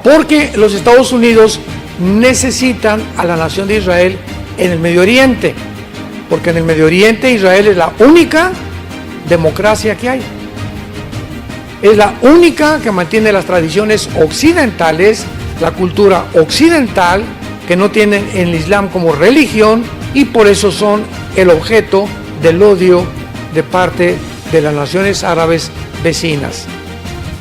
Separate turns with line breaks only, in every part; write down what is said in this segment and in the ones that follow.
porque los Estados Unidos necesitan a la nación de Israel en el Medio Oriente, porque en el Medio Oriente Israel es la única democracia que hay. Es la única que mantiene las tradiciones occidentales, la cultura occidental, que no tienen el Islam como religión, y por eso son el objeto del odio de parte de las naciones árabes vecinas.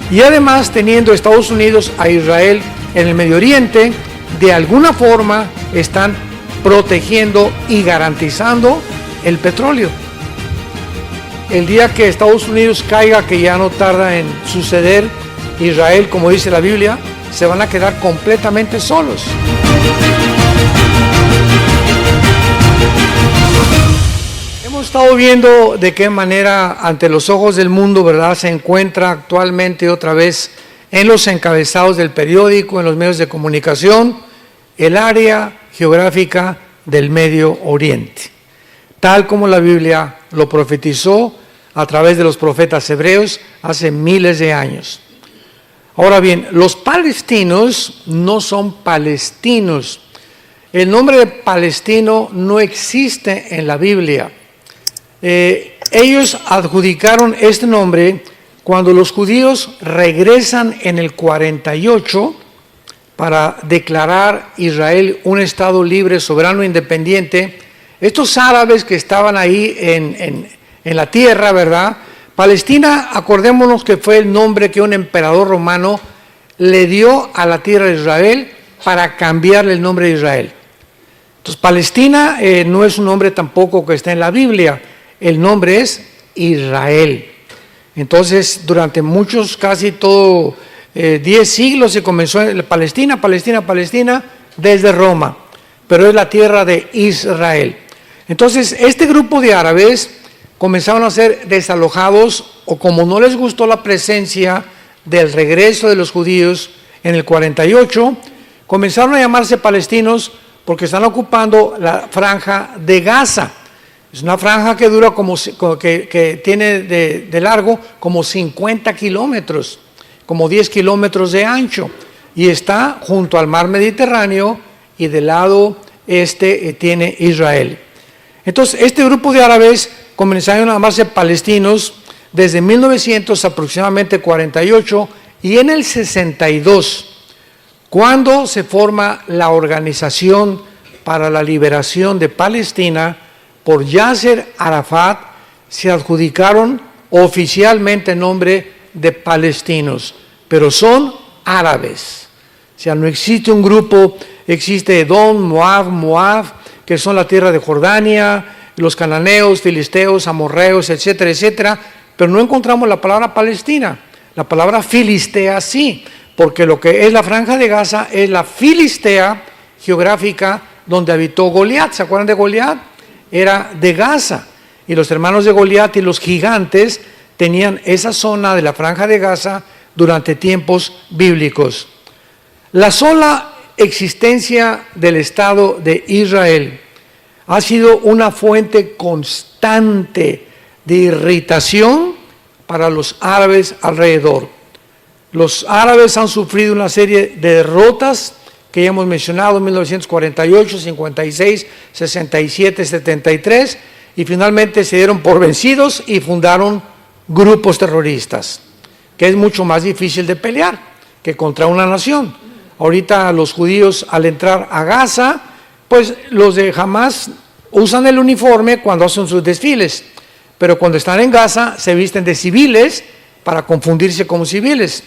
Y además, teniendo Estados Unidos a Israel en el Medio Oriente, de alguna forma están protegiendo y garantizando el petróleo. El día que Estados Unidos caiga, que ya no tarda en suceder, Israel, como dice la Biblia, se van a quedar completamente solos. Hemos estado viendo de qué manera ante los ojos del mundo, ¿verdad?, se encuentra actualmente otra vez en los encabezados del periódico, en los medios de comunicación, el área geográfica del Medio Oriente, tal como la Biblia lo profetizó a través de los profetas hebreos hace miles de años. Ahora bien, los palestinos no son palestinos. El nombre de palestino no existe en la Biblia. Ellos adjudicaron este nombre cuando los judíos regresan en el 48 para declarar Israel un estado libre, soberano e independiente. Estos árabes que estaban ahí en la tierra, ¿verdad? Palestina, acordémonos que fue el nombre que un emperador romano le dio a la tierra de Israel para cambiarle el nombre de Israel. Entonces, Palestina no es un nombre tampoco que está en la Biblia, el nombre es Israel. Entonces, durante muchos, casi todo 10 siglos se comenzó Palestina desde Roma, pero es la tierra de Israel. Entonces, este grupo de árabes comenzaron a ser desalojados, o como no les gustó la presencia del regreso de los judíos en el 48, comenzaron a llamarse palestinos porque están ocupando la franja de Gaza. Es una franja que dura que tiene de largo como 50 kilómetros, como 10 kilómetros de ancho, y está junto al mar Mediterráneo, y del lado este tiene Israel. Entonces, este grupo de árabes comenzaron a llamarse palestinos desde 1900, aproximadamente 48, y en el 62, cuando se forma la Organización para la Liberación de Palestina por Yasser Arafat, se adjudicaron oficialmente el nombre de palestinos, pero son árabes. O sea, no existe un grupo, existe Edom, Moab, que son la tierra de Jordania, los cananeos, filisteos, amorreos, etcétera, etcétera, pero no encontramos la palabra Palestina. La palabra filistea sí, porque lo que es la franja de Gaza es la Filistea geográfica donde habitó Goliat. ¿Se acuerdan de Goliat? Era de Gaza, y los hermanos de Goliat y los gigantes tenían esa zona de la franja de Gaza durante tiempos bíblicos. La sola existencia del Estado de Israel ha sido una fuente constante de irritación para los árabes alrededor. Los árabes han sufrido una serie de derrotas que ya hemos mencionado, 1948, 56, 67, 73, y finalmente se dieron por vencidos y fundaron grupos terroristas, que es mucho más difícil de pelear que contra una nación. Ahorita los judíos, al entrar a Gaza, pues los de Hamas usan el uniforme cuando hacen sus desfiles, pero cuando están en Gaza se visten de civiles para confundirse como civiles,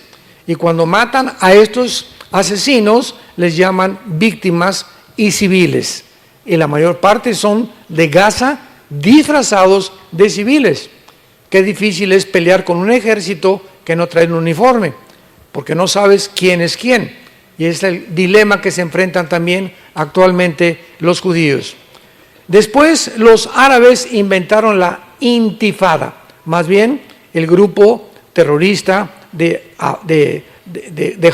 y cuando matan a estos asesinos les llaman víctimas y civiles, y la mayor parte son de Gaza disfrazados de civiles. Qué difícil es pelear con un ejército que no trae un uniforme, porque no sabes quién es quién, y es el dilema que se enfrentan también actualmente los judíos. Después los árabes inventaron la intifada, más bien el grupo terrorista de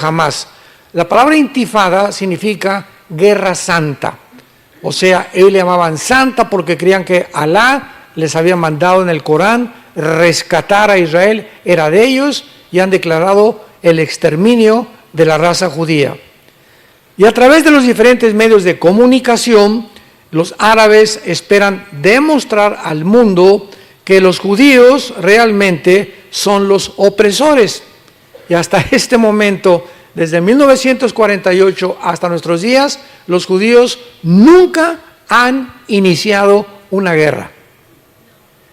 Hamas. La palabra intifada significa guerra santa, o sea, ellos le llamaban santa porque creían que Alá les había mandado en el Corán rescatar a Israel, era de ellos, y han declarado el exterminio de la raza judía. Y a través de los diferentes medios de comunicación, los árabes esperan demostrar al mundo que los judíos realmente son los opresores. Y hasta este momento, desde 1948 hasta nuestros días, los judíos nunca han iniciado una guerra.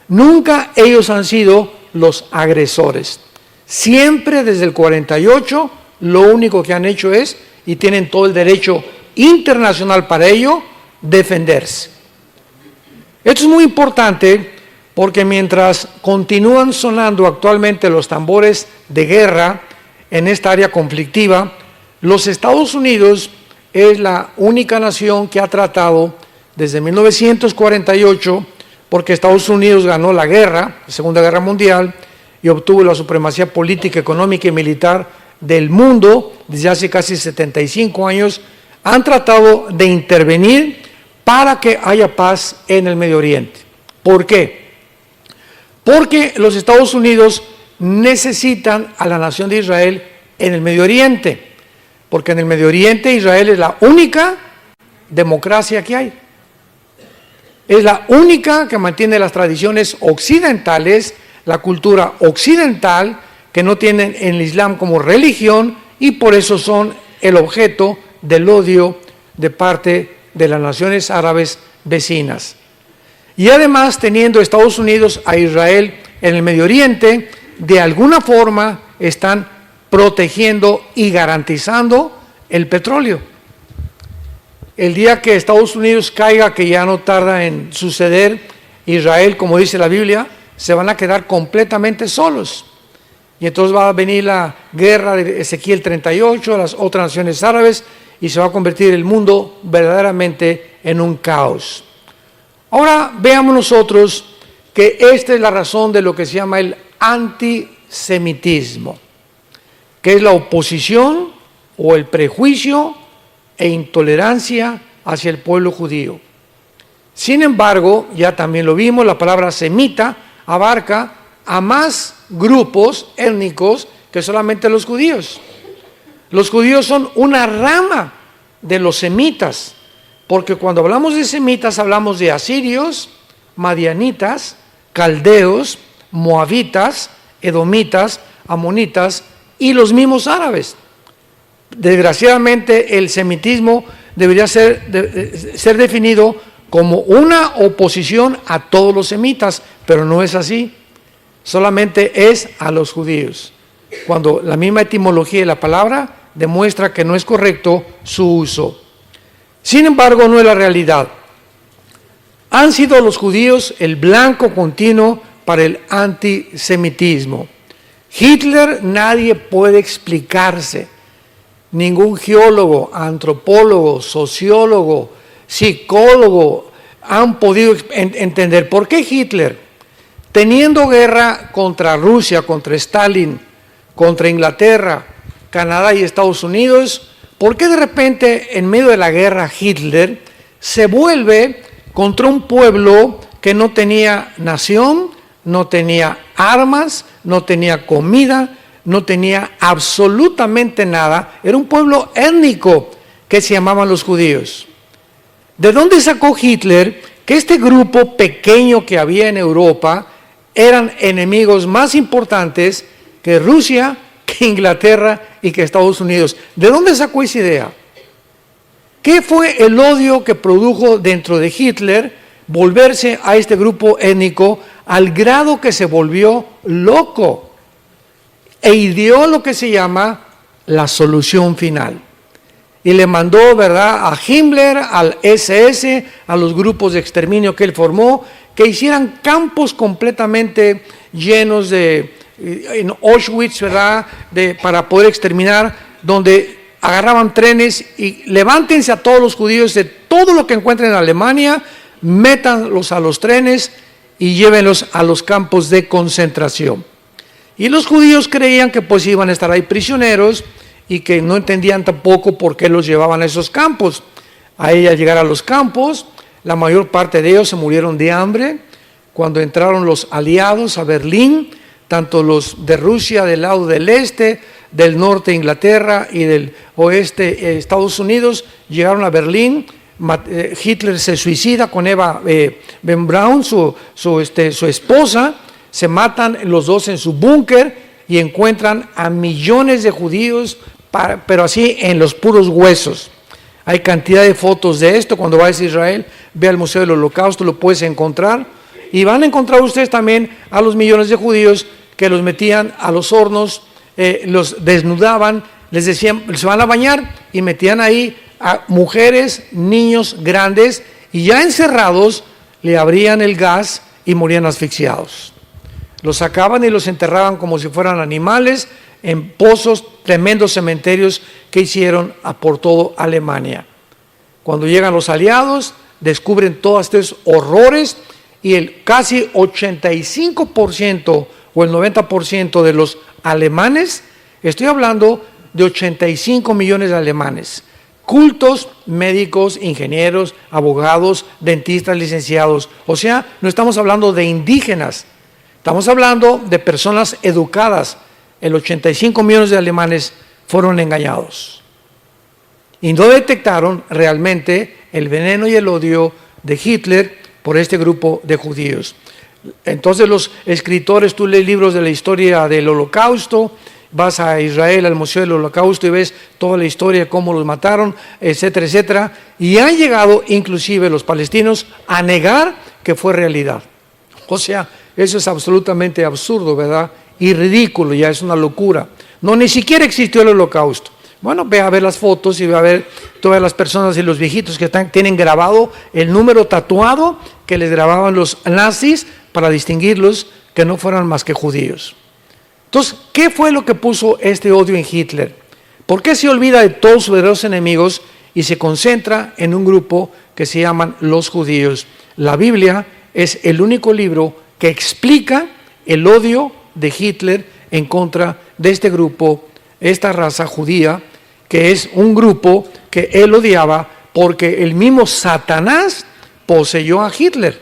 Nunca ellos han sido los agresores. Siempre desde el 48, lo único que han hecho es, y tienen todo el derecho internacional para ello, defenderse. Esto es muy importante porque mientras continúan sonando actualmente los tambores de guerra en esta área conflictiva, los Estados Unidos es la única nación que ha tratado desde 1948, porque Estados Unidos ganó la guerra, la Segunda Guerra Mundial, y obtuvo la supremacía política, económica y militar del mundo desde hace casi 75 años, han tratado de intervenir para que haya paz en el Medio Oriente. ¿Por qué? Porque los Estados Unidos necesitan a la nación de Israel en el Medio Oriente, porque en el Medio Oriente Israel es la única democracia que hay. Es la única que mantiene las tradiciones occidentales, la cultura occidental, que no tienen el Islam como religión y por eso son el objeto del odio de parte de las naciones árabes vecinas. Y además, teniendo Estados Unidos a Israel en el Medio Oriente, de alguna forma están protegiendo y garantizando el petróleo. El día que Estados Unidos caiga, que ya no tarda en suceder, Israel, como dice la Biblia, se van a quedar completamente solos. Y entonces va a venir la guerra de Ezequiel 38, las otras naciones árabes, y se va a convertir el mundo verdaderamente en un caos. Ahora veamos nosotros que esta es la razón de lo que se llama el antisemitismo, que es la oposición o el prejuicio e intolerancia hacia el pueblo judío. Sin embargo, ya también lo vimos, la palabra semita abarca a más grupos étnicos que solamente los judíos. Los judíos son una rama de los semitas, porque cuando hablamos de semitas hablamos de asirios, madianitas, caldeos, moabitas, edomitas, amonitas y los mismos árabes. Desgraciadamente el semitismo debería ser definido como una oposición a todos los semitas, pero no es así. Solamente es a los judíos, cuando la misma etimología de la palabra demuestra que no es correcto su uso. Sin embargo, no es la realidad. Han sido los judíos el blanco continuo para el antisemitismo. Hitler nadie puede explicarse, ningún geólogo, antropólogo, sociólogo, psicólogo han podido entender por qué Hitler, teniendo guerra contra Rusia, contra Stalin, contra Inglaterra, Canadá y Estados Unidos, ¿por qué de repente en medio de la guerra Hitler se vuelve contra un pueblo que no tenía nación, no tenía armas, no tenía comida, no tenía absolutamente nada? Era un pueblo étnico que se llamaban los judíos. ¿De dónde sacó Hitler que este grupo pequeño que había en Europa eran enemigos más importantes que Rusia, que Inglaterra y que Estados Unidos? ¿De dónde sacó esa idea? ¿Qué fue el odio que produjo dentro de Hitler volverse a este grupo étnico al grado que se volvió loco e ideó lo que se llama la solución final? Y le mandó, ¿verdad?, a Himmler, al SS, a los grupos de exterminio que él formó, que hicieran campos completamente llenos de, en Auschwitz, ¿verdad?, para poder exterminar, donde agarraban trenes y levántense a todos los judíos de todo lo que encuentren en Alemania, métanlos a los trenes y llévenlos a los campos de concentración. Y los judíos creían que pues iban a estar ahí prisioneros y que no entendían tampoco por qué los llevaban a esos campos. A ella llegar a los campos, la mayor parte de ellos se murieron de hambre. Cuando entraron los aliados a Berlín, tanto los de Rusia del lado del este, del norte Inglaterra y del oeste Estados Unidos, llegaron a Berlín. Hitler se suicida con Eva Ben Braun, su esposa. Se matan los dos en su búnker y encuentran a millones de judíos, pero así en los puros huesos. Hay cantidad de fotos de esto. Cuando vayas a Israel, ve al Museo del Holocausto, lo puedes encontrar. Y van a encontrar ustedes también a los millones de judíos que los metían a los hornos, los desnudaban, les decían, se van a bañar, y metían ahí a mujeres, niños grandes, y ya encerrados le abrían el gas y morían asfixiados. Los sacaban y los enterraban como si fueran animales en pozos, tremendos cementerios que hicieron por todo Alemania. Cuando llegan los aliados, descubren todos estos horrores, y el casi 85% o el 90% de los alemanes, estoy hablando de 85 millones de alemanes, cultos, médicos, ingenieros, abogados, dentistas, licenciados. O sea, no estamos hablando de indígenas, estamos hablando de personas educadas. El 85 millones de alemanes fueron engañados y no detectaron realmente el veneno y el odio de Hitler por este grupo de judíos. Entonces los escritores, tú lees libros de la historia del Holocausto, vas a Israel al Museo del Holocausto y ves toda la historia de cómo los mataron, etcétera, etcétera, y han llegado inclusive los palestinos a negar que fue realidad. O sea, eso es absolutamente absurdo, ¿verdad? Y ridículo, ya es una locura. No, ni siquiera existió el Holocausto. Bueno, ve a ver las fotos y ve a ver todas las personas y los viejitos que tienen grabado el número tatuado que les grababan los nazis para distinguirlos que no fueran más que judíos. Entonces, ¿qué fue lo que puso este odio en Hitler? ¿Por qué se olvida de todos sus verdaderos enemigos y se concentra en un grupo que se llaman los judíos? La Biblia es el único libro que explica el odio de Hitler en contra de este grupo, esta raza judía, que es un grupo que él odiaba porque el mismo Satanás poseyó a Hitler.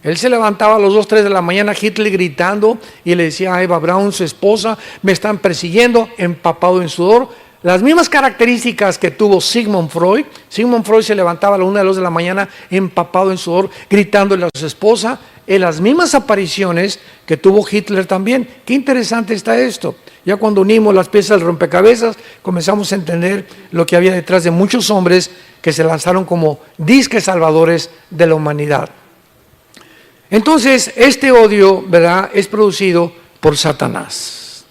Él se levantaba a las 2, 3 de la mañana, Hitler gritando, y le decía a Eva Braun, su esposa, me están persiguiendo, empapado en sudor. Las mismas características que tuvo Sigmund Freud. Sigmund Freud se levantaba a las 1, 2 de la mañana, empapado en sudor, gritándole a su esposa, en las mismas apariciones que tuvo Hitler también. Qué interesante está esto. Ya cuando unimos las piezas del rompecabezas, comenzamos a entender lo que había detrás de muchos hombres que se lanzaron como disques salvadores de la humanidad. Entonces, este odio, ¿verdad?, es producido por Satanás.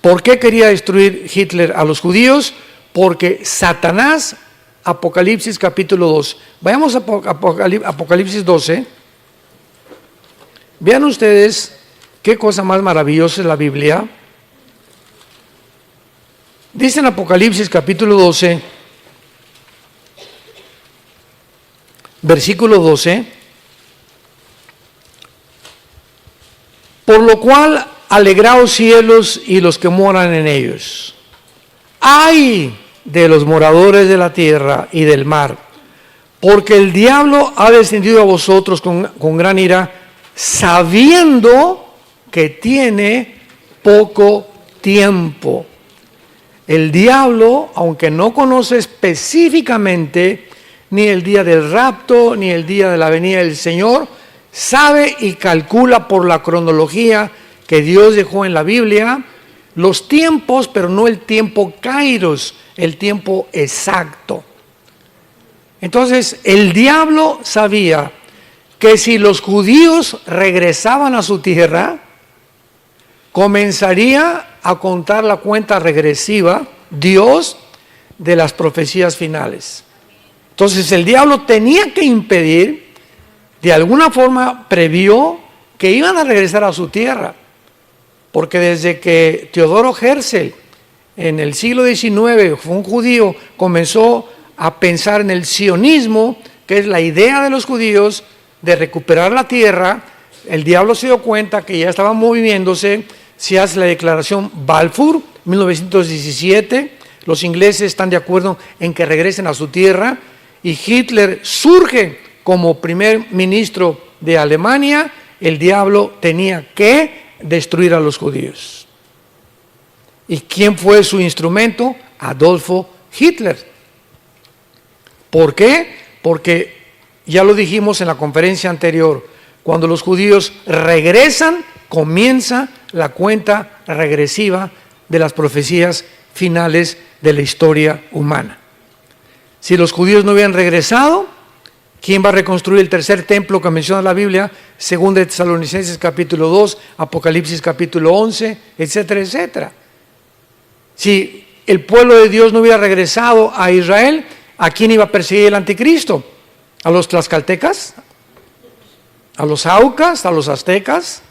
¿Por qué quería destruir Hitler a los judíos? Porque Satanás, Apocalipsis capítulo 2. Vayamos a Apocalipsis 12. Vean ustedes qué cosa más maravillosa es la Biblia. Dice en Apocalipsis capítulo 12, versículo 12. Por lo cual, alegraos cielos y los que moran en ellos. ¡Ay de los moradores de la tierra y del mar! Porque el diablo ha descendido a vosotros con gran ira, sabiendo que tiene poco tiempo. El diablo, aunque no conoce específicamente ni el día del rapto, ni el día de la venida del Señor, sabe y calcula por la cronología que Dios dejó en la Biblia los tiempos, pero no el tiempo kairos, el tiempo exacto. Entonces, el diablo sabía que si los judíos regresaban a su tierra, comenzaría a contar la cuenta regresiva, Dios, de las profecías finales. Entonces, el diablo tenía que impedir, de alguna forma previó que iban a regresar a su tierra, porque desde que Teodoro Herzl en el siglo XIX fue un judío, comenzó a pensar en el sionismo, que es la idea de los judíos de recuperar la tierra. El diablo se dio cuenta que ya estaba moviéndose, se hace la declaración Balfour, 1917, los ingleses están de acuerdo en que regresen a su tierra, y Hitler surge como primer ministro de Alemania el diablo tenía que destruir a los judíos. ¿Y quién fue su instrumento? Adolfo Hitler. ¿Por qué? Porque ya lo dijimos en la conferencia anterior, cuando los judíos regresan, comienza la cuenta regresiva de las profecías finales de la historia humana. Si los judíos no hubieran regresado, ¿quién va a reconstruir el tercer templo que menciona la Biblia? Según de Tesalonicenses capítulo 2, Apocalipsis capítulo 11, etcétera, etcétera. Si el pueblo de Dios no hubiera regresado a Israel, ¿a quién iba a perseguir el anticristo? ¿A los tlaxcaltecas? ¿A los aucas? ¿A los aztecas?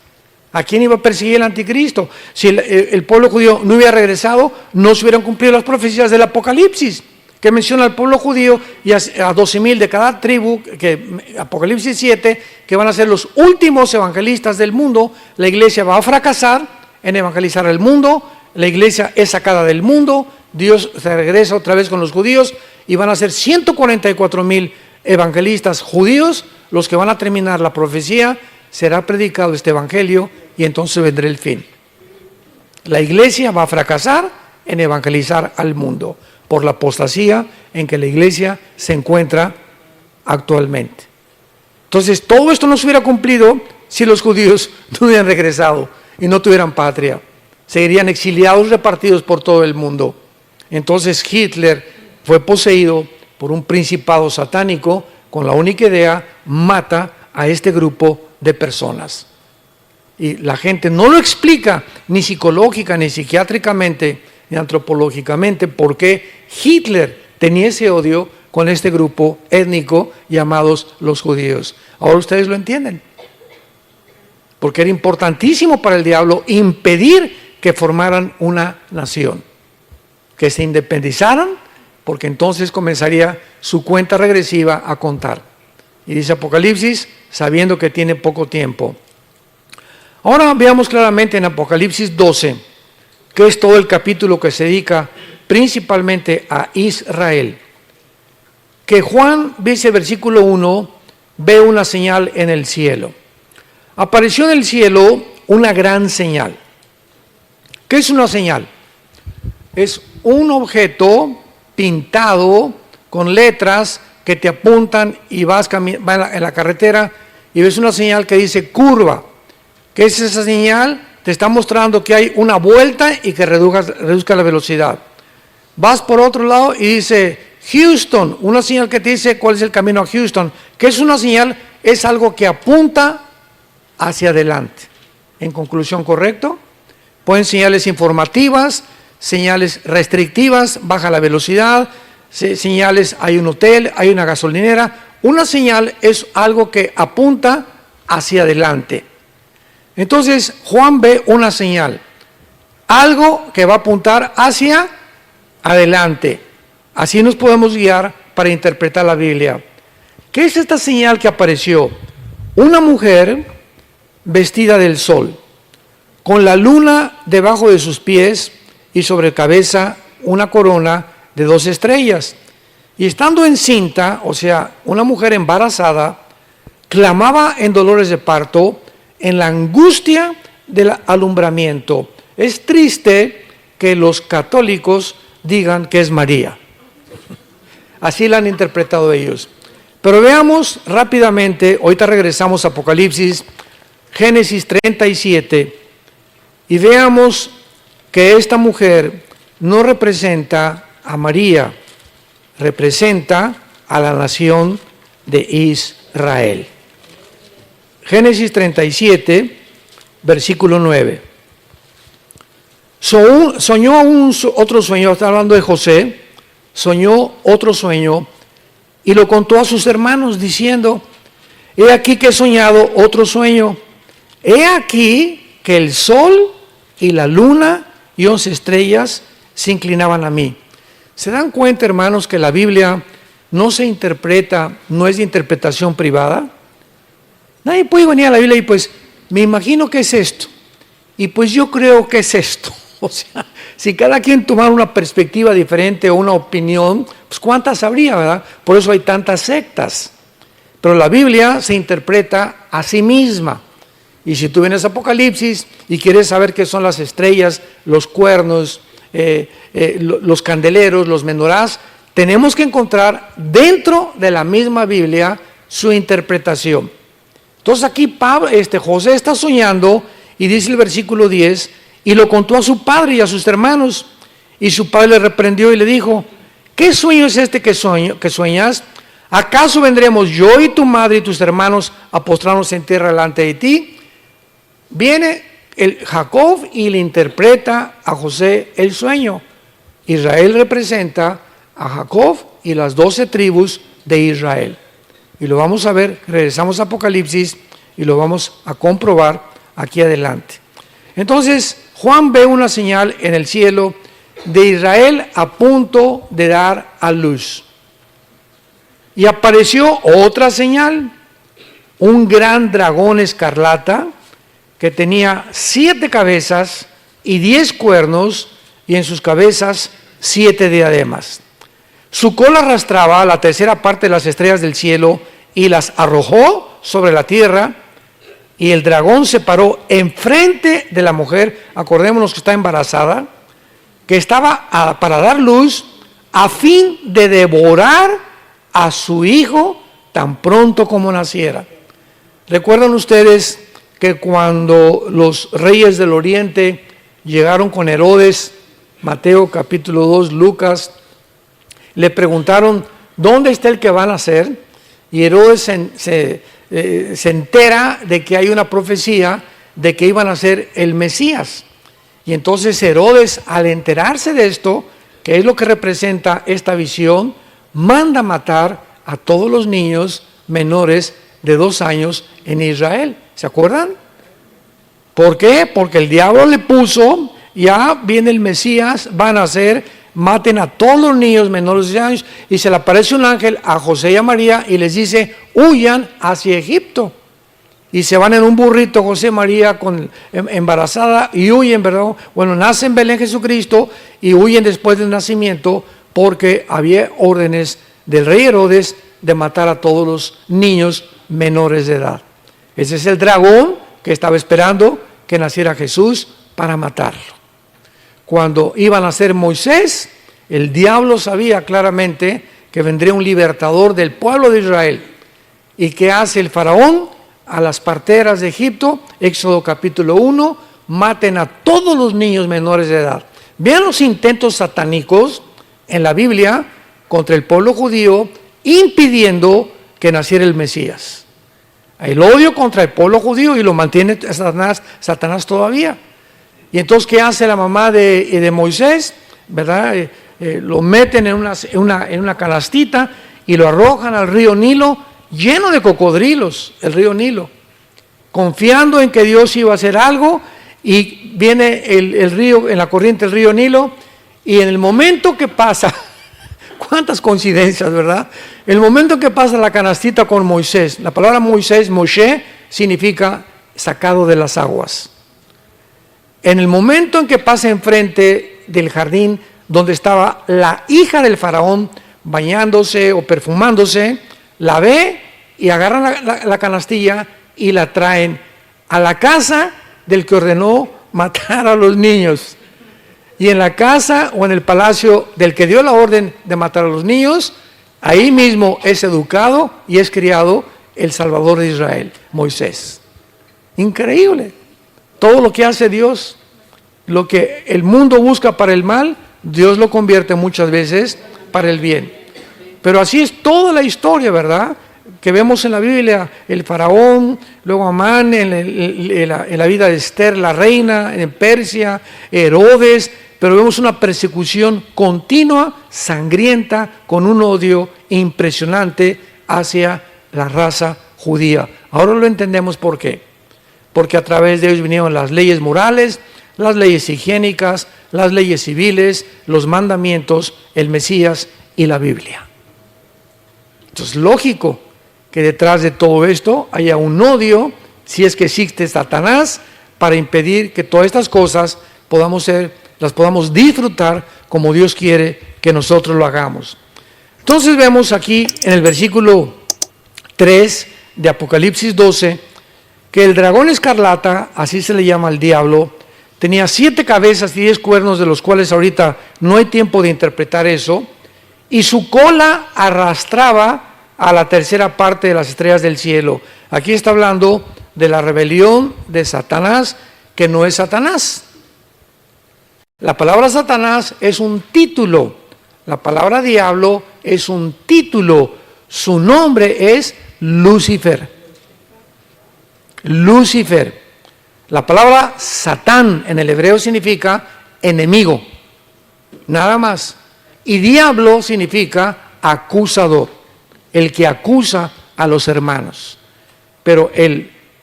¿A quién iba a perseguir el anticristo? Si el pueblo judío no hubiera regresado, no se hubieran cumplido las profecías del Apocalipsis, que menciona al pueblo judío y a 12,000 de cada tribu, que Apocalipsis 7, que van a ser los últimos evangelistas del mundo. La iglesia va a fracasar en evangelizar el mundo, la iglesia es sacada del mundo, Dios se regresa otra vez con los judíos y van a ser 144,000 evangelistas judíos los que van a terminar la profecía. Será predicado este evangelio y entonces vendrá el fin. La iglesia va a fracasar en evangelizar al mundo por la apostasía en que la iglesia se encuentra actualmente. Entonces, todo esto no se hubiera cumplido si los judíos no hubieran regresado y no tuvieran patria. Seguirían exiliados, repartidos por todo el mundo. Entonces, Hitler fue poseído por un principado satánico con la única idea: mata a este grupo de personas. Y la gente no lo explica ni psicológica, ni psiquiátricamente, ni antropológicamente, por qué Hitler tenía ese odio con este grupo étnico llamados los judíos. Ahora ustedes lo entienden. Porque era importantísimo para el diablo impedir que formaran una nación, que se independizaran, porque entonces comenzaría su cuenta regresiva a contar. Y dice Apocalipsis, sabiendo que tiene poco tiempo. Ahora veamos claramente en Apocalipsis 12, que es todo el capítulo que se dedica principalmente a Israel. Que Juan, dice versículo 1, ve una señal en el cielo. Apareció en el cielo una gran señal. ¿Qué es una señal? Es un objeto pintado con letras que te apuntan y vas en la carretera y ves una señal que dice curva. ¿Qué es esa señal? Te está mostrando que hay una vuelta y que reduzca la velocidad. Vas por otro lado y dice Houston, una señal que te dice cuál es el camino a Houston. ¿Qué es una señal? Es algo que apunta hacia adelante. En conclusión, ¿correcto? Pueden señales informativas, señales restrictivas, baja la velocidad, señales, hay un hotel, hay una gasolinera. Una señal es algo que apunta hacia adelante. Entonces Juan ve una señal, algo que va a apuntar hacia adelante. Así nos podemos guiar para interpretar la Biblia. ¿Qué es esta señal que apareció? Una mujer vestida del sol, con la luna debajo de sus pies y sobre cabeza una corona de 2 estrellas. Y estando encinta, o sea, una mujer embarazada, clamaba en dolores de parto, en la angustia del alumbramiento. Es triste que los católicos digan que es María. Así la han interpretado ellos. Pero veamos rápidamente, ahorita regresamos a Apocalipsis, Génesis 37, y veamos que esta mujer no representa a María, representa a la nación de Israel. Génesis 37, versículo 9. Soñó otro sueño, está hablando de José, soñó otro sueño y lo contó a sus hermanos diciendo: he aquí que he soñado otro sueño, he aquí que el sol y la luna y 11 estrellas se inclinaban a mí. ¿Se dan cuenta, hermanos, que la Biblia no se interpreta, no es de interpretación privada? Nadie puede venir a la Biblia y pues, me imagino que es esto, y pues yo creo que es esto. O sea, si cada quien tomara una perspectiva diferente o una opinión, pues cuántas habría, ¿verdad? Por eso hay tantas sectas. Pero la Biblia se interpreta a sí misma. Y si tú vienes a Apocalipsis y quieres saber qué son las estrellas, los cuernos, los candeleros, los menorás, tenemos que encontrar dentro de la misma Biblia su interpretación. Entonces aquí José está soñando y dice el versículo 10, y lo contó a su padre y a sus hermanos. Y su padre le reprendió y le dijo, ¿qué sueño es este que sueñas? ¿Acaso vendremos yo y tu madre y tus hermanos a postrarnos en tierra delante de ti? Viene Jacob y le interpreta a José el sueño. Israel representa a Jacob y las 12 tribus de Israel. Y lo vamos a ver, regresamos a Apocalipsis y lo vamos a comprobar aquí adelante. Entonces, Juan ve una señal en el cielo de Israel a punto de dar a luz. Y apareció otra señal, un gran dragón escarlata que tenía 7 cabezas y 10 cuernos, y en sus cabezas 7 diademas. Su cola arrastraba la tercera parte de las estrellas del cielo y las arrojó sobre la tierra, y el dragón se paró enfrente de la mujer, acordémonos que está embarazada, que estaba para dar luz, a fin de devorar a su hijo tan pronto como naciera. ¿Recuerdan ustedes que cuando los reyes del oriente llegaron con Herodes, Mateo capítulo 2, Lucas, le preguntaron, ¿dónde está el que va a nacer? Y Herodes se entera de que hay una profecía de que iban a ser el Mesías. Y entonces Herodes, al enterarse de esto, que es lo que representa esta visión, manda matar a todos los niños menores de 2 años en Israel. ¿Se acuerdan? ¿Por qué? Porque el diablo le puso, ya viene el Mesías, van a nacer, maten a todos los niños menores de 2 años, y se le aparece un ángel a José y a María y les dice, huyan hacia Egipto. Y se van en un burrito José y María embarazada y huyen, ¿verdad? Bueno, nace en Belén Jesucristo y huyen después del nacimiento porque había órdenes del rey Herodes de matar a todos los niños menores de edad. Ese es el dragón que estaba esperando que naciera Jesús para matarlo. Cuando iba a nacer Moisés, el diablo sabía claramente que vendría un libertador del pueblo de Israel. ¿Y qué hace el faraón? A las parteras de Egipto, Éxodo capítulo 1, maten a todos los niños menores de edad. Vean los intentos satánicos en la Biblia contra el pueblo judío, impidiendo que naciera el Mesías. El odio contra el pueblo judío, y lo mantiene Satanás todavía. Y entonces, ¿qué hace la mamá de Moisés? ¿Verdad? Lo meten en una canastita y lo arrojan al río Nilo, lleno de cocodrilos, el río Nilo, confiando en que Dios iba a hacer algo. Y viene el río, en la corriente del río Nilo, y en el momento que pasa, cuántas coincidencias, ¿verdad? El momento que pasa la canastita con Moisés, la palabra Moisés, Moshe, significa sacado de las aguas. En el momento en que pasa enfrente del jardín donde estaba la hija del faraón bañándose o perfumándose, la ve y agarran la canastilla y la traen a la casa del que ordenó matar a los niños. Y en la casa o en el palacio del que dio la orden de matar a los niños, ahí mismo es educado y es criado el Salvador de Israel, Moisés. Increíble. Todo lo que hace Dios, lo que el mundo busca para el mal, Dios lo convierte muchas veces para el bien. Pero así es toda la historia, ¿verdad? Que vemos en la Biblia, el faraón, luego Amán, en la vida de Esther, la reina, en Persia, Herodes, pero vemos una persecución continua, sangrienta, con un odio impresionante hacia la raza judía. Ahora lo entendemos por qué. Porque a través de ellos vinieron las leyes morales, las leyes higiénicas, las leyes civiles, los mandamientos, el Mesías y la Biblia. Entonces, lógico que detrás de todo esto haya un odio, si es que existe Satanás, para impedir que todas estas cosas las podamos disfrutar como Dios quiere que nosotros lo hagamos. Entonces vemos aquí en el versículo 3 de Apocalipsis 12, que el dragón escarlata, así se le llama al diablo, tenía 7 cabezas y 10 cuernos, de los cuales ahorita no hay tiempo de interpretar eso, y su cola arrastraba a la tercera parte de las estrellas del cielo. Aquí está hablando de la rebelión de Satanás, que no es Satanás. La palabra Satanás es un título, la palabra diablo es un título, su nombre es Lucifer. Lucifer. La palabra Satán en el hebreo significa enemigo, nada más. Y diablo significa acusador, el que acusa a los hermanos. Pero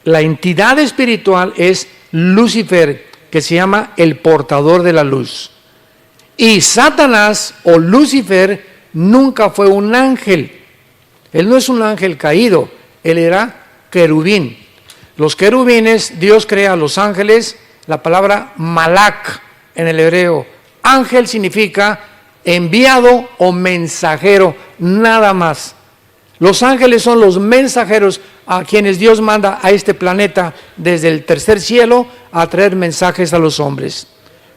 la entidad espiritual es Lucifer, que se llama el portador de la luz. Y Satanás o Lucifer nunca fue un ángel. Él no es un ángel caído, él era querubín. Los querubines, Dios crea a los ángeles, la palabra malak en el hebreo. Ángel significa enviado o mensajero, nada más. Los ángeles son los mensajeros a quienes Dios manda a este planeta desde el tercer cielo a traer mensajes a los hombres.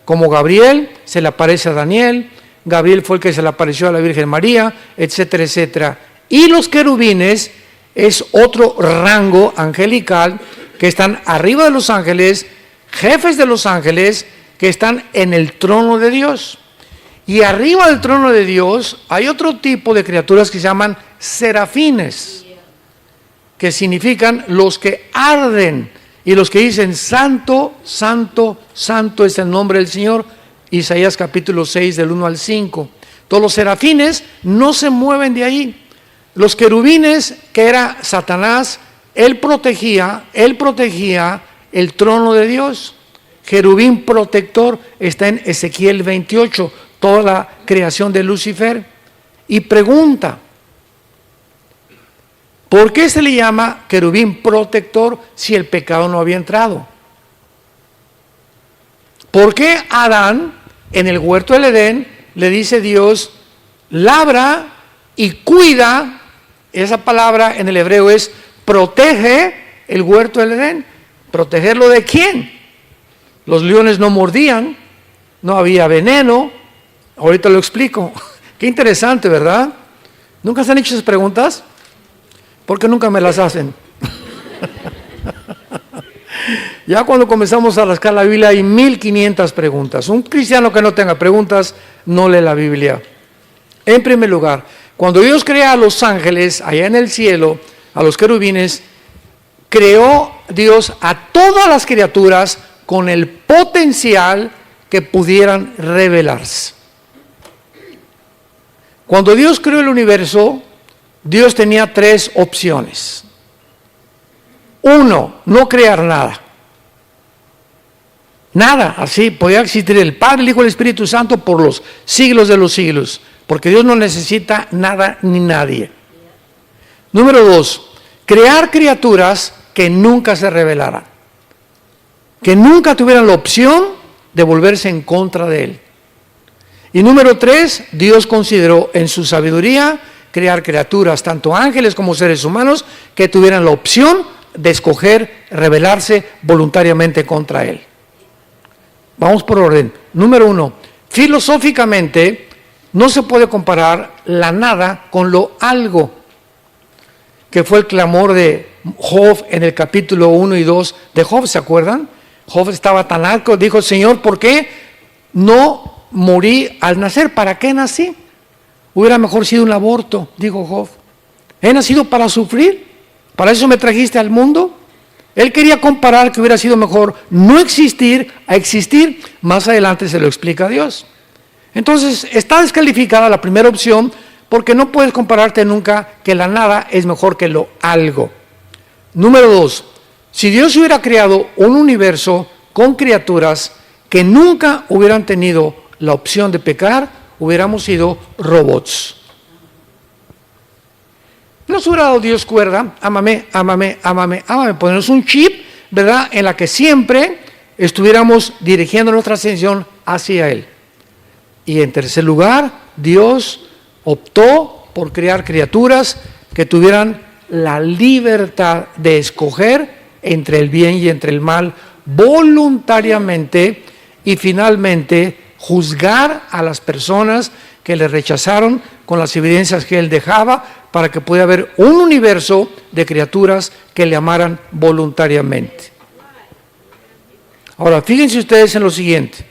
Como Gabriel se le aparece a Daniel, Gabriel fue el que se le apareció a la Virgen María, etcétera, etcétera. Y los querubines es otro rango angelical que están arriba de los ángeles, jefes de los ángeles, que están en el trono de Dios. Y arriba del trono de Dios hay otro tipo de criaturas que se llaman serafines, que significan los que arden y los que dicen santo, santo, santo es el nombre del Señor. Isaías capítulo 6 del 1 al 5. Todos los serafines no se mueven de ahí. Los querubines, que era Satanás, él protegía el trono de Dios. Querubín protector está en Ezequiel 28, toda la creación de Lucifer. Y pregunta, ¿por qué se le llama querubín protector si el pecado no había entrado? ¿Por qué Adán en el huerto del Edén le dice Dios, labra y cuida? Esa palabra en el hebreo es protege el huerto del Edén. ¿Protegerlo de quién? Los leones no mordían, no había veneno. Ahorita lo explico. Qué interesante, ¿verdad? ¿Nunca se han hecho esas preguntas? ¿Por qué nunca me las hacen? Ya cuando comenzamos a rascar la Biblia hay 1500 preguntas. Un cristiano que no tenga preguntas no lee la Biblia. En primer lugar, cuando Dios crea a los ángeles allá en el cielo, a los querubines, creó Dios a todas las criaturas con el potencial que pudieran revelarse. Cuando Dios creó el universo, Dios tenía 3 opciones. 1, no crear nada. Nada, así podía existir el Padre, el Hijo y el Espíritu Santo por los siglos de los siglos, porque Dios no necesita nada ni nadie. Número 2, crear criaturas que nunca se rebelaran, que nunca tuvieran la opción de volverse en contra de Él. Y número 3, Dios consideró en su sabiduría crear criaturas, tanto ángeles como seres humanos, que tuvieran la opción de escoger rebelarse voluntariamente contra Él. Vamos por orden. Número 1, filosóficamente no se puede comparar la nada con lo algo, que fue el clamor de Job en el capítulo 1 y 2 de Job, ¿se acuerdan? Job estaba tan alto, dijo, Señor, ¿por qué no morí al nacer? ¿Para qué nací? Hubiera mejor sido un aborto, dijo Job. ¿He nacido para sufrir? ¿Para eso me trajiste al mundo? Él quería comparar que hubiera sido mejor no existir a existir. Más adelante se lo explica a Dios. Entonces, está descalificada la primera opción porque no puedes compararte nunca que la nada es mejor que lo algo. Número 2, si Dios hubiera creado un universo con criaturas que nunca hubieran tenido la opción de pecar, hubiéramos sido robots. Nos hubiera dado Dios cuerda, ámame, ámame, ámame, ámame, ponernos un chip, ¿verdad?, en la que siempre estuviéramos dirigiendo nuestra atención hacia Él. Y en tercer lugar, Dios optó por crear criaturas que tuvieran la libertad de escoger entre el bien y entre el mal voluntariamente, y finalmente juzgar a las personas que le rechazaron con las evidencias que él dejaba, para que pudiera haber un universo de criaturas que le amaran voluntariamente. Ahora, fíjense ustedes en lo siguiente.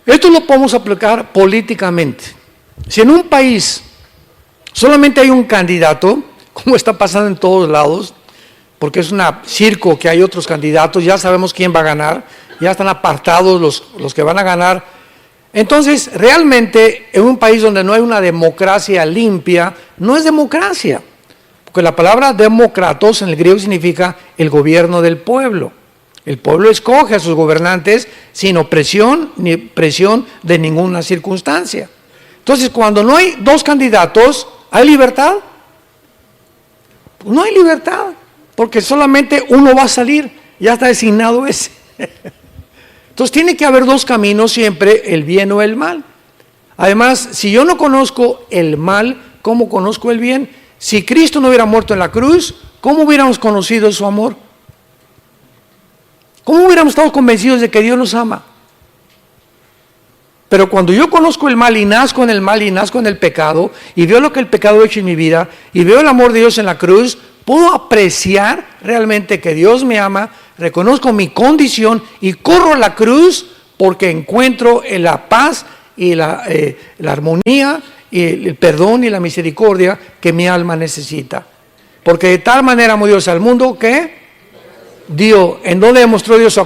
Esto lo podemos aplicar políticamente. Si en un país solamente hay un candidato, como está pasando en todos lados, porque es un circo que hay otros candidatos, ya sabemos quién va a ganar, ya están apartados los que van a ganar. Entonces, realmente, en un país donde no hay una democracia limpia, no es democracia, porque la palabra demócratos en el griego significa el gobierno del pueblo. El pueblo escoge a sus gobernantes sin opresión ni presión de ninguna circunstancia. Entonces, cuando no hay dos candidatos, ¿hay libertad? Pues no hay libertad, porque solamente uno va a salir, ya está designado ese. Entonces tiene que haber dos caminos siempre, el bien o el mal. Además, si yo no conozco el mal, ¿cómo conozco el bien? Si Cristo no hubiera muerto en la cruz, ¿cómo hubiéramos conocido su amor? ¿Cómo hubiéramos estado convencidos de que Dios nos ama? Pero cuando yo conozco el mal y nazco en el mal y nazco en el pecado, y veo lo que el pecado ha hecho en mi vida, y veo el amor de Dios en la cruz, puedo apreciar realmente que Dios me ama, reconozco mi condición y corro a la cruz porque encuentro en la paz y la armonía y el perdón y la misericordia que mi alma necesita. Porque de tal manera amó Dios al mundo que dio. ¿En dónde demostró Dios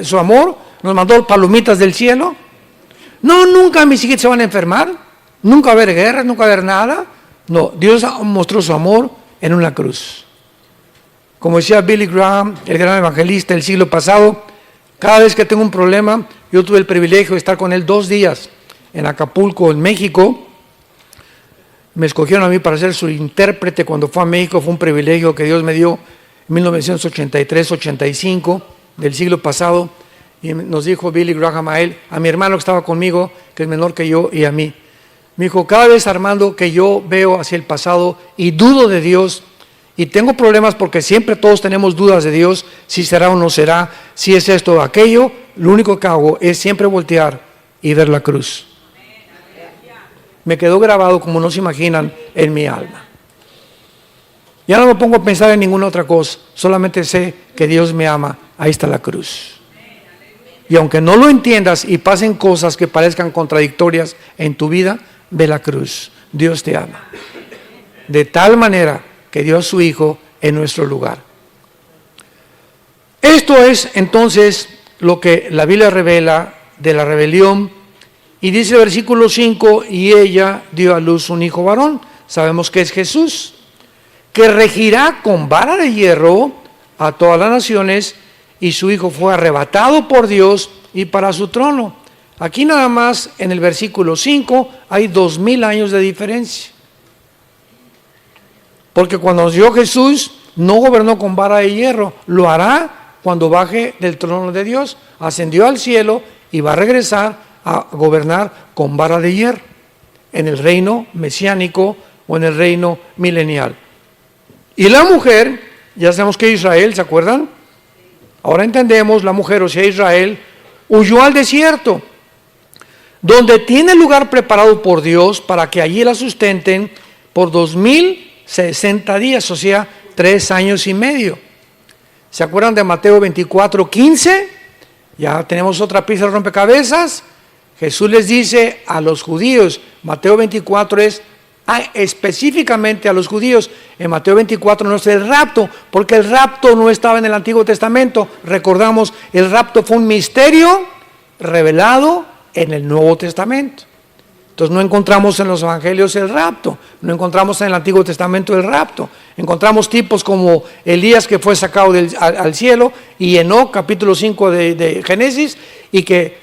su amor? Nos mandó palomitas del cielo. No, nunca mis hijos se van a enfermar, nunca va a haber guerra, nunca va a haber nada. No, Dios mostró su amor en una cruz. Como decía Billy Graham, el gran evangelista del siglo pasado, cada vez que tengo un problema, yo tuve el privilegio de estar con él 2 días en Acapulco, en México. Me escogieron a mí para ser su intérprete cuando fue a México. Fue un privilegio que Dios me dio en 1983-85 del siglo pasado. Y nos dijo Billy Graham a él, a mi hermano que estaba conmigo, que es menor que yo, y a mí. Me dijo, cada vez, Armando, que yo veo hacia el pasado y dudo de Dios, y tengo problemas porque siempre todos tenemos dudas de Dios, si será o no será, si es esto o aquello, lo único que hago es siempre voltear y ver la cruz. Me quedó grabado, como no se imaginan, en mi alma. Ya no me pongo a pensar en ninguna otra cosa, solamente sé que Dios me ama, ahí está la cruz. Y aunque no lo entiendas y pasen cosas que parezcan contradictorias en tu vida, ve la cruz. Dios te ama. De tal manera que dio a su Hijo en nuestro lugar. Esto es entonces lo que la Biblia revela de la rebelión. Y dice el versículo 5, y ella dio a luz un hijo varón. Sabemos que es Jesús, que regirá con vara de hierro a todas las naciones, y su hijo fue arrebatado por Dios y para su trono. Aquí nada más en el versículo 5 hay 2000 años de diferencia. Porque cuando nació Jesús no gobernó con vara de hierro, lo hará cuando baje del trono de Dios. Ascendió al cielo y va a regresar a gobernar con vara de hierro en el reino mesiánico o en el reino milenial. Y la mujer, ya sabemos que Israel, ¿se acuerdan? Ahora entendemos, la mujer, o sea Israel, huyó al desierto, donde tiene lugar preparado por Dios para que allí la sustenten por 2060 días, o sea, 3 años y medio. ¿Se acuerdan de Mateo 24:15? Ya tenemos otra pieza de rompecabezas. Jesús les dice a los judíos, Mateo 24 es específicamente a los judíos. En Mateo 24 no es el rapto, porque el rapto no estaba en el Antiguo Testamento. Recordamos, el rapto fue un misterio revelado en el Nuevo Testamento. Entonces no encontramos en los evangelios el rapto, no encontramos en el Antiguo Testamento el rapto. Encontramos tipos como Elías, que fue sacado al cielo, y Enoc, capítulo 5 de Génesis, y que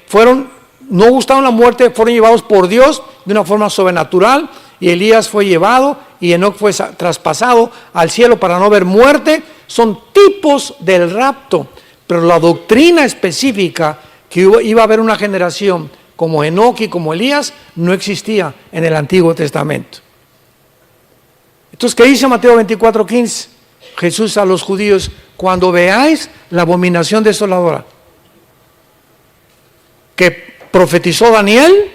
no gustaron la muerte, fueron llevados por Dios de una forma sobrenatural. Y Elías fue llevado y Enoc fue traspasado al cielo para no ver muerte. Son tipos del rapto, pero la doctrina específica que iba a haber una generación como Enoc y como Elías no existía en el Antiguo Testamento. Entonces, ¿qué dice Mateo 24:15? Jesús a los judíos: cuando veáis la abominación desoladora que profetizó Daniel,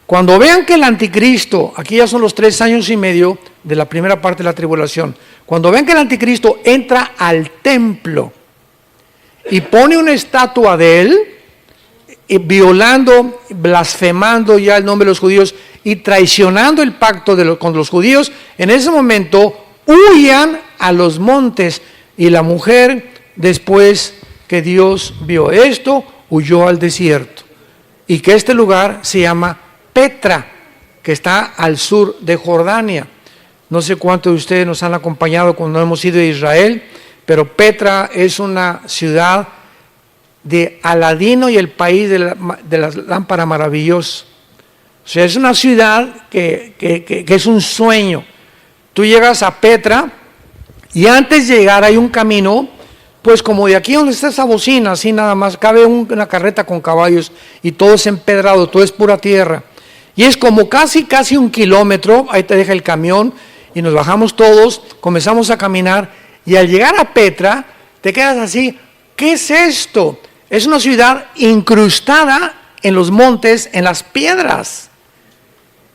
cuando vean que el anticristo, aquí ya son los 3 años y medio de la primera parte de la tribulación, cuando vean que el anticristo entra al templo y pone una estatua de él, y violando, blasfemando ya el nombre de los judíos y traicionando el pacto con los judíos, en ese momento huyan a los montes. Y la mujer, después que Dios vio esto, huyó al desierto. Y que este lugar se llama Petra, que está al sur de Jordania. No sé cuántos de ustedes nos han acompañado cuando hemos ido a Israel, pero Petra es una ciudad de Aladino y el país de la lámpara maravillosa. O sea, es una ciudad que es un sueño. Tú llegas a Petra y antes de llegar hay un camino, pues como de aquí donde está esa bocina, así nada más, cabe una carreta con caballos y todo es empedrado, todo es pura tierra. Y es como casi 1 kilómetro, ahí te deja el camión y nos bajamos todos, comenzamos a caminar y al llegar a Petra te quedas así: ¿qué es esto? Es una ciudad incrustada en los montes, en las piedras,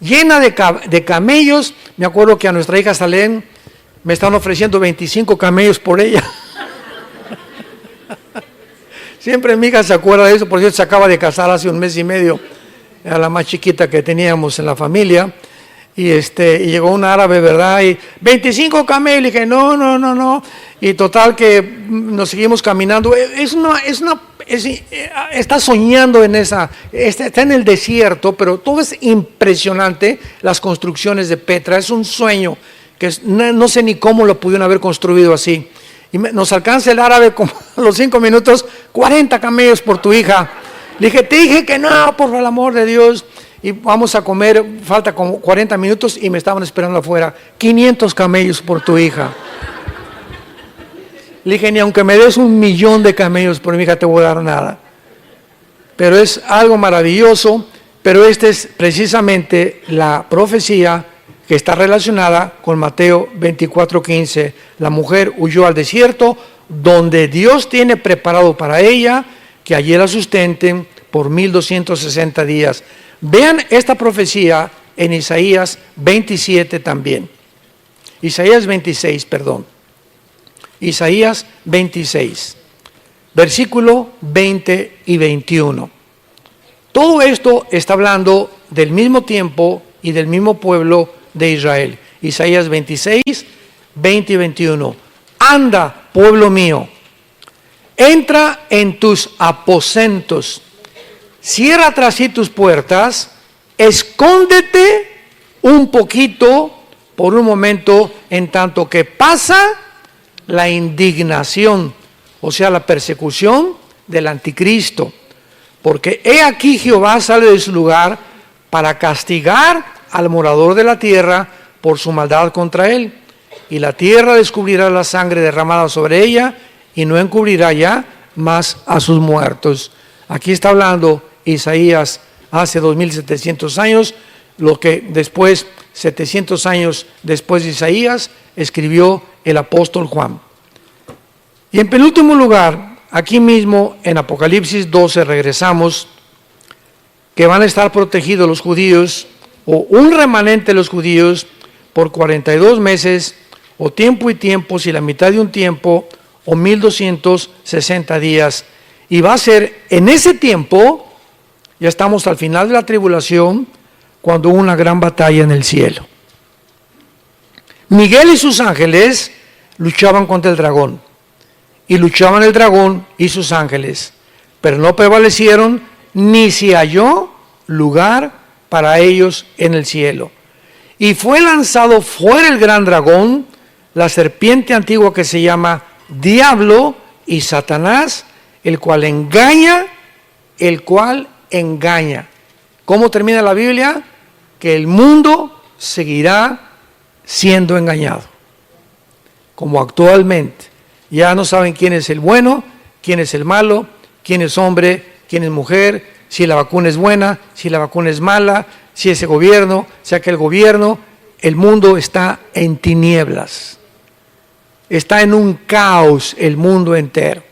llena de camellos. Me acuerdo que a nuestra hija Salén me están ofreciendo 25 camellos por ella. Siempre mi hija se acuerda de eso, por cierto, se acaba de casar hace 1 mes y medio, era la más chiquita que teníamos en la familia. Y llegó un árabe, ¿verdad? Y 25 camellos, le dije, no. Y total que nos seguimos caminando. Está soñando en está en el desierto, pero todo es impresionante, las construcciones de Petra. Es un sueño, que no sé ni cómo lo pudieron haber construido así. Y nos alcanza el árabe como a los 5 minutos: 40 camellos por tu hija. Le dije, te dije que no, por el amor de Dios. Y vamos a comer, falta como 40 minutos y me estaban esperando afuera: 500 camellos por tu hija. Le dije, ni aunque me des 1.000.000 de camellos por mi hija te voy a dar nada. Pero es algo maravilloso, pero esta es precisamente la profecía que está relacionada con Mateo 24:15. La mujer huyó al desierto, donde Dios tiene preparado para ella que allí la sustenten por 1260 días. Vean esta profecía en Isaías 27 también. Isaías 26, perdón. Isaías 26, versículo 20 y 21. Todo esto está hablando del mismo tiempo y del mismo pueblo de Israel. Isaías 26, 20 y 21. Anda, pueblo mío, entra en tus aposentos, cierra tras sí tus puertas, escóndete un poquito por un momento, en tanto que pasa la indignación, o sea, la persecución del anticristo. Porque he aquí Jehová sale de su lugar para castigar al morador de la tierra por su maldad contra él. Y la tierra descubrirá la sangre derramada sobre ella y no encubrirá ya más a sus muertos. Aquí está hablando Isaías hace 2700 años, lo que después, 700 años después de Isaías, escribió el apóstol Juan. Y en penúltimo lugar, aquí mismo en Apocalipsis 12 regresamos, que van a estar protegidos los judíos, o un remanente de los judíos, por 42 meses, o tiempo y tiempo, si la mitad de un tiempo, o 1260 días. Y va a ser en ese tiempo, ya estamos al final de la tribulación, cuando hubo una gran batalla en el cielo. Miguel y sus ángeles luchaban contra el dragón, y luchaban el dragón y sus ángeles, pero no prevalecieron, ni se halló lugar para ellos en el cielo. Y fue lanzado fuera el gran dragón, la serpiente antigua que se llama Diablo y Satanás, el cual engaña. ¿Cómo termina la Biblia? Que el mundo seguirá siendo engañado, como actualmente. Ya no saben quién es el bueno, quién es el malo, quién es hombre, quién es mujer, si la vacuna es buena, si la vacuna es mala, si ese gobierno, si aquel gobierno. El mundo está en tinieblas. está en un caos el mundo entero,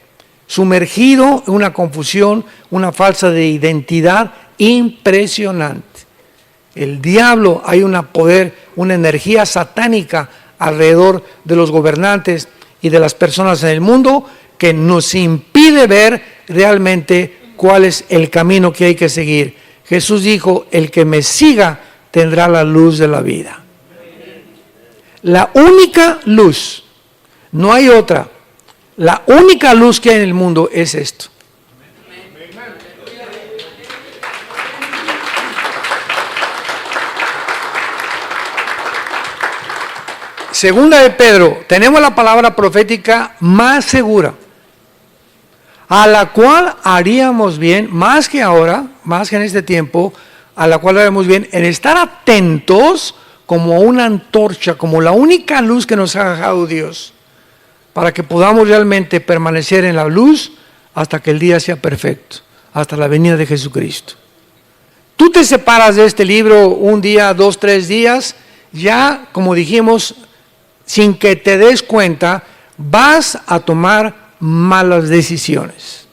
sumergido en una confusión, una falsa de identidad impresionante. El diablo, hay un poder, una energía satánica alrededor de los gobernantes y de las personas en el mundo que nos impide ver realmente cuál es el camino que hay que seguir. Jesús dijo, el que me siga tendrá la luz de la vida. La única luz, no hay otra, la única luz que hay en el mundo es esto. Segunda de Pedro, tenemos la palabra profética más segura, a la cual haríamos bien, más que ahora, más que en este tiempo, a la cual haríamos bien en estar atentos como una antorcha, como la única luz que nos ha dejado Dios, para que podamos realmente permanecer en la luz hasta que el día sea perfecto, hasta la venida de Jesucristo. Tú te separas de este libro un día, 2, 3 días, ya, como dijimos, sin que te des cuenta, vas a tomar malas decisiones.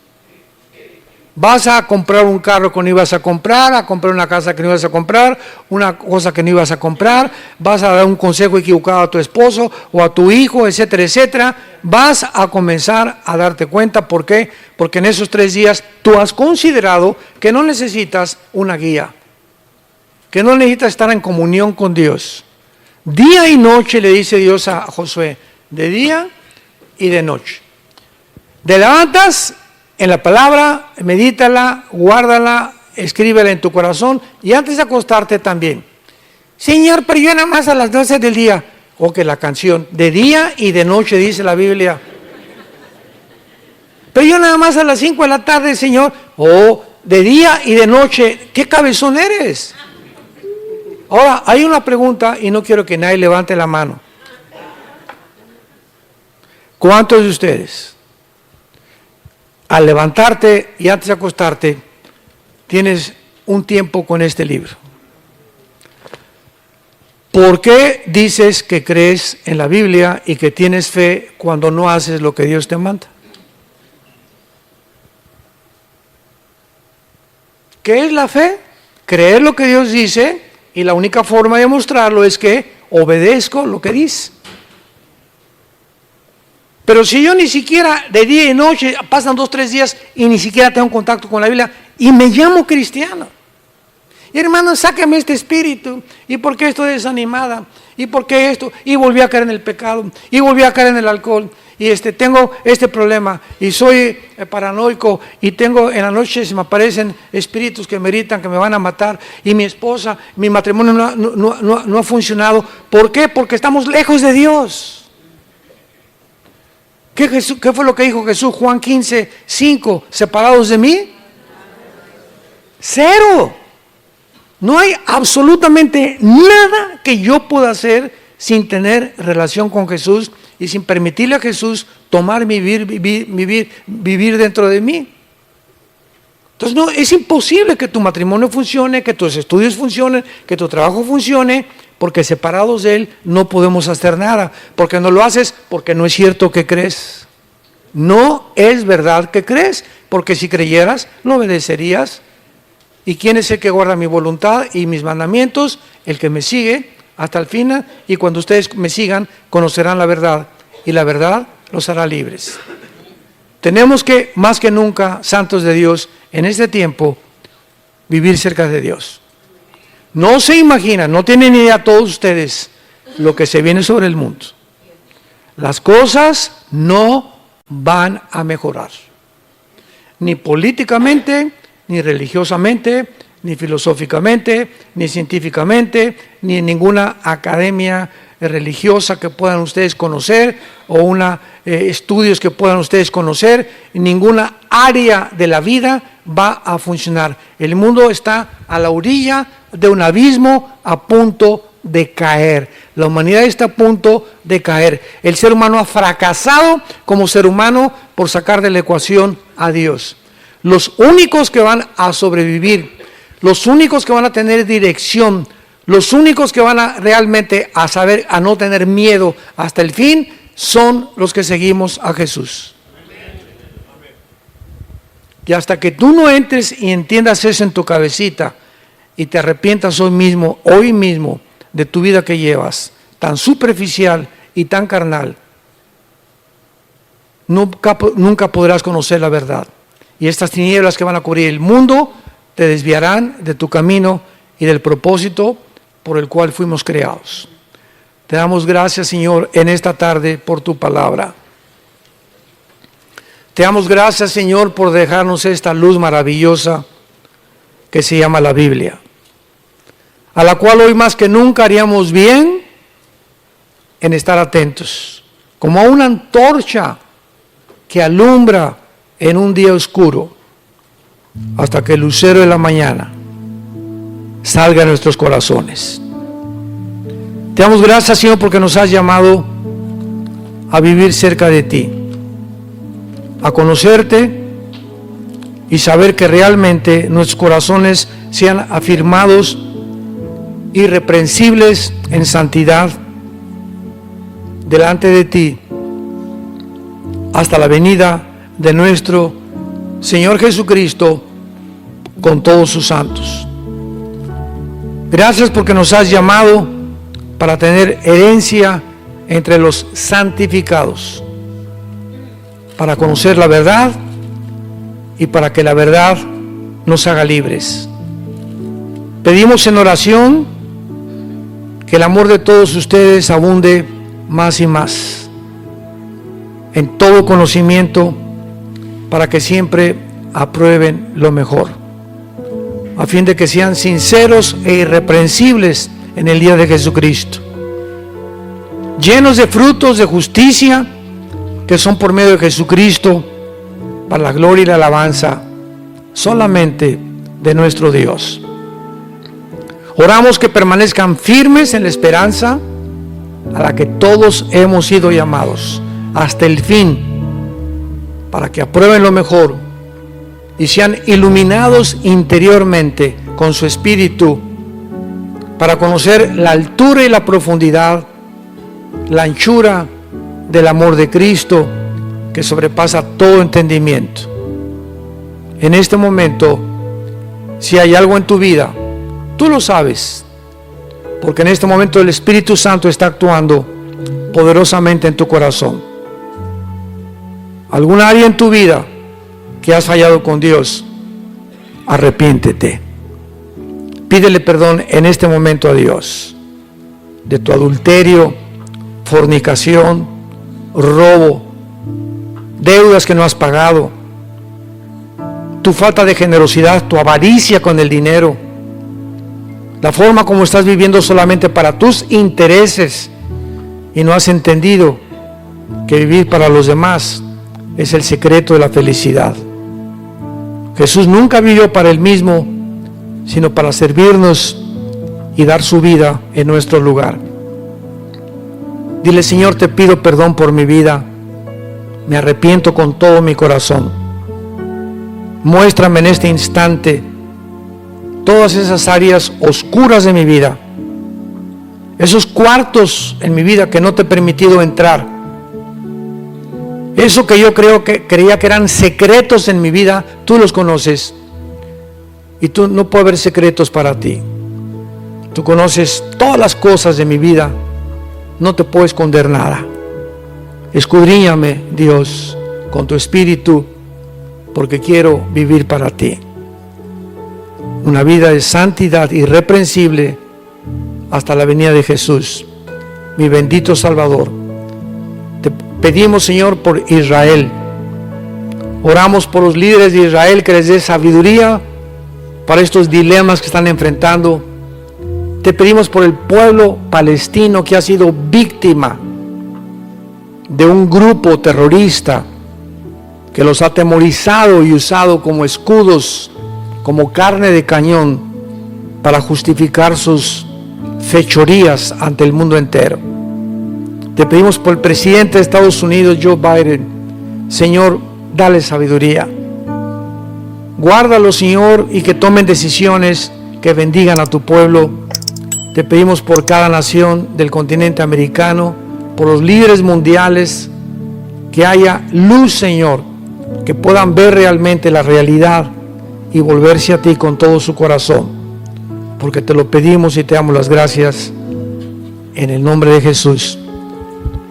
Vas a comprar un carro que no ibas a comprar una casa que no ibas a comprar, una cosa que no ibas a comprar, vas a dar un consejo equivocado a tu esposo o a tu hijo, etcétera, etcétera. Vas a comenzar a darte cuenta. ¿Por qué? Porque en esos 3 días tú has considerado que no necesitas una guía, que no necesitas estar en comunión con Dios. Día y noche le dice Dios a Josué, de día y de noche. Te levantas en la palabra, medítala, guárdala, escríbela en tu corazón y antes de acostarte también. Señor, pero yo nada más a las 12 del día. O que la canción, de día y de noche dice la Biblia. Pero yo nada más a las 5 de la tarde, Señor. O de día y de noche. ¿Qué cabezón eres? Ahora, hay una pregunta y no quiero que nadie levante la mano. ¿Cuántos de ustedes, al levantarte y antes de acostarte, tienes un tiempo con este libro? ¿Por qué dices que crees en la Biblia y que tienes fe cuando no haces lo que Dios te manda? ¿Qué es la fe? Creer lo que Dios dice. Y la única forma de mostrarlo es que obedezco lo que dice. Pero si yo ni siquiera de día y noche, pasan 2, 3 días y ni siquiera tengo contacto con la Biblia y me llamo cristiano. Y hermano, sáqueme este espíritu. ¿Y por qué estoy desanimada? ¿Y por qué esto? Y volví a caer en el pecado. Y volví a caer en el alcohol. Y tengo este problema. Y soy paranoico. Y tengo en la noche se me aparecen espíritus que me gritan que me van a matar. Y mi esposa, mi matrimonio no ha funcionado. ¿Por qué? Porque estamos lejos de Dios. ¿Qué fue lo que dijo Jesús? Juan 15, 5. ¿Separados de mí? Cero. No hay absolutamente nada que yo pueda hacer sin tener relación con Jesús y sin permitirle a Jesús tomar vivir dentro de mí. Entonces no, es imposible que tu matrimonio funcione, que tus estudios funcionen, que tu trabajo funcione, porque separados de Él no podemos hacer nada. Porque no lo haces porque no es cierto que crees. No es verdad que crees, porque si creyeras, lo obedecerías. ¿Y quién es el que guarda mi voluntad y mis mandamientos? El que me sigue hasta el final, y cuando ustedes me sigan, conocerán la verdad, y la verdad los hará libres. Tenemos que, más que nunca, santos de Dios, en este tiempo, vivir cerca de Dios. No se imaginan, no tienen idea todos ustedes lo que se viene sobre el mundo. Las cosas no van a mejorar, ni políticamente, ni religiosamente, ni filosóficamente, ni científicamente, ni en ninguna academia religiosa que puedan ustedes conocer o estudios que puedan ustedes conocer. En ninguna área de la vida va a funcionar. El mundo está a la orilla de un abismo a punto de caer. La humanidad está a punto de caer. El ser humano ha fracasado como ser humano por sacar de la ecuación a Dios. Los únicos que van a sobrevivir, los únicos que van a tener dirección, los únicos que van a realmente a saber, a no tener miedo hasta el fin, son los que seguimos a Jesús. Y hasta que tú no entres y entiendas eso en tu cabecita y te arrepientas hoy mismo, de tu vida que llevas, tan superficial y tan carnal, nunca podrás conocer la verdad. Y estas tinieblas que van a cubrir el mundo te desviarán de tu camino y del propósito por el cual fuimos creados. Te damos gracias, Señor, en esta tarde por tu palabra. Te damos gracias, Señor, por dejarnos esta luz maravillosa que se llama la Biblia, a la cual hoy más que nunca haríamos bien en estar atentos, como a una antorcha que alumbra en un día oscuro, hasta que el lucero de la mañana salga a nuestros corazones. Te damos gracias, Señor, porque nos has llamado a vivir cerca de ti, a conocerte y saber que realmente nuestros corazones sean afirmados, irreprensibles en santidad delante de ti, hasta la venida de nuestro Señor Jesucristo con todos sus santos. Gracias porque nos has llamado para tener herencia entre los santificados, para conocer la verdad y para que la verdad nos haga libres. Pedimos en oración que el amor de todos ustedes abunde más y más en todo conocimiento, para que siempre aprueben lo mejor, a fin de que sean sinceros e irreprensibles en el día de Jesucristo, llenos de frutos de justicia que son por medio de Jesucristo, para la gloria y la alabanza solamente de nuestro Dios. Oramos que permanezcan firmes en la esperanza a la que todos hemos sido llamados hasta el fin, para que aprueben lo mejor y sean iluminados interiormente con su espíritu, para conocer la altura y la profundidad, la anchura del amor de Cristo que sobrepasa todo entendimiento. En este momento, si hay algo en tu vida, tú lo sabes, porque en este momento el Espíritu Santo está actuando poderosamente en tu corazón. Alguna área en tu vida que has fallado con Dios, arrepiéntete. Pídele perdón en este momento a Dios de tu adulterio, fornicación, robo, deudas que no has pagado, tu falta de generosidad, tu avaricia con el dinero, la forma como estás viviendo solamente para tus intereses y no has entendido que vivir para los demás es el secreto de la felicidad. Jesús nunca vivió para él mismo, sino para servirnos y dar su vida en nuestro lugar. Dile: Señor, te pido perdón por mi vida, me arrepiento con todo mi corazón. Muéstrame en este instante todas esas áreas oscuras de mi vida, esos cuartos en mi vida que no te he permitido entrar, eso que yo creía que eran secretos en mi vida. Tú los conoces y tú no puede haber secretos para ti. Tú conoces todas las cosas de mi vida, no te puedo esconder nada. Escudriñame, Dios, con tu espíritu, porque quiero vivir para ti una vida de santidad irreprensible hasta la venida de Jesús, mi bendito Salvador. Te pedimos, Señor, por Israel. Oramos por los líderes de Israel, que les dé sabiduría para estos dilemas que están enfrentando. Te pedimos por el pueblo palestino que ha sido víctima de un grupo terrorista que los ha atemorizado y usado como escudos, como carne de cañón, para justificar sus fechorías ante el mundo entero. Te pedimos por el presidente de Estados Unidos, Joe Biden. Señor, dale sabiduría. Guárdalo, Señor, y que tomen decisiones que bendigan a tu pueblo. Te pedimos por cada nación del continente americano, por los líderes mundiales, que haya luz, Señor, que puedan ver realmente la realidad y volverse a ti con todo su corazón, porque te lo pedimos y te damos las gracias en el nombre de Jesús.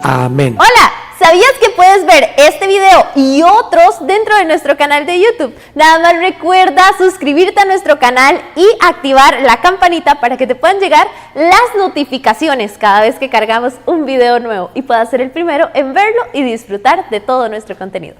Amén.
Hola, ¿sabías que puedes ver este video y otros dentro de nuestro canal de YouTube? Nada más recuerda suscribirte a nuestro canal y activar la campanita para que te puedan llegar las notificaciones cada vez que cargamos un video nuevo y puedas ser el primero en verlo y disfrutar de todo nuestro contenido.